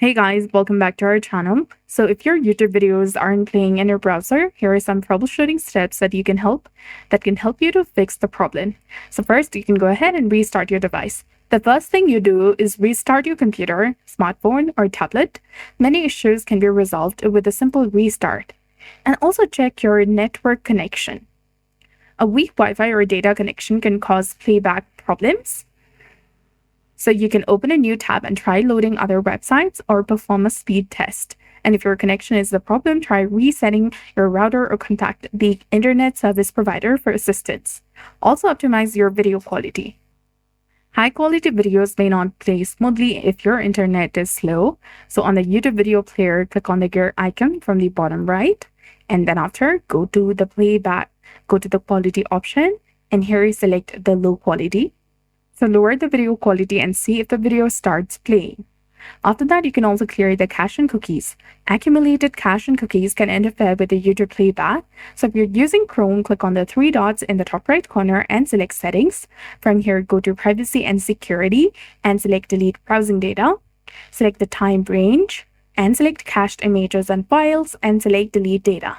Hey guys, welcome back to our channel. So if your YouTube videos aren't playing in your browser, here are some troubleshooting steps that can help you to fix the problem. So first, you can go ahead and restart your device. The first thing you do is restart your computer, smartphone, or tablet. Many issues can be resolved with a simple restart. And also check your network connection. A weak Wi-Fi or data connection can cause playback problems. So you can open a new tab and try loading other websites or perform a speed test. And if your connection is the problem, try resetting your router or contact the internet service provider for assistance. Also optimize your video quality. High quality videos may not play smoothly if your internet is slow. So on the YouTube video player, click on the gear icon from the bottom right. And then after, go to the playback, go to the quality option. And here you select the low quality. So lower the video quality and see if the video starts playing. After that, you can also clear the cache and cookies. Accumulated cache and cookies can interfere with the YouTube playback. So if you're using Chrome, click on the three dots in the top right corner and select Settings. From here, go to Privacy and Security and select Delete Browsing Data. Select the time range and select Cached Images and Files and select Delete Data.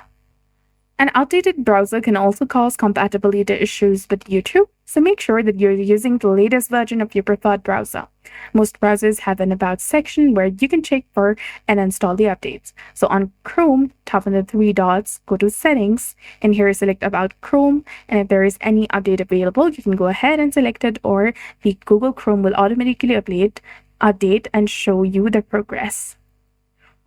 An outdated browser can also cause compatibility issues with YouTube, so make sure that you're using the latest version of your preferred browser. Most browsers have an About section where you can check for and install the updates. So on Chrome, tap on the three dots, go to Settings, and here select About Chrome, and if there is any update available, you can go ahead and select it, or the Google Chrome will automatically update and show you the progress.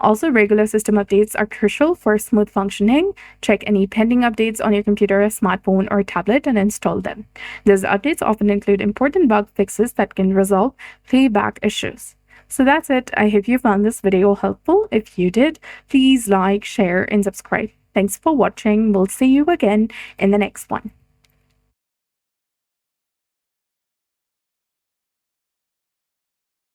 Also, regular system updates are crucial for smooth functioning. Check any pending updates on your computer, smartphone, or tablet and install them. These updates often include important bug fixes that can resolve playback issues. So that's it. I hope you found this video helpful. If you did, please like, share, and subscribe. Thanks for watching. We'll see you again in the next one.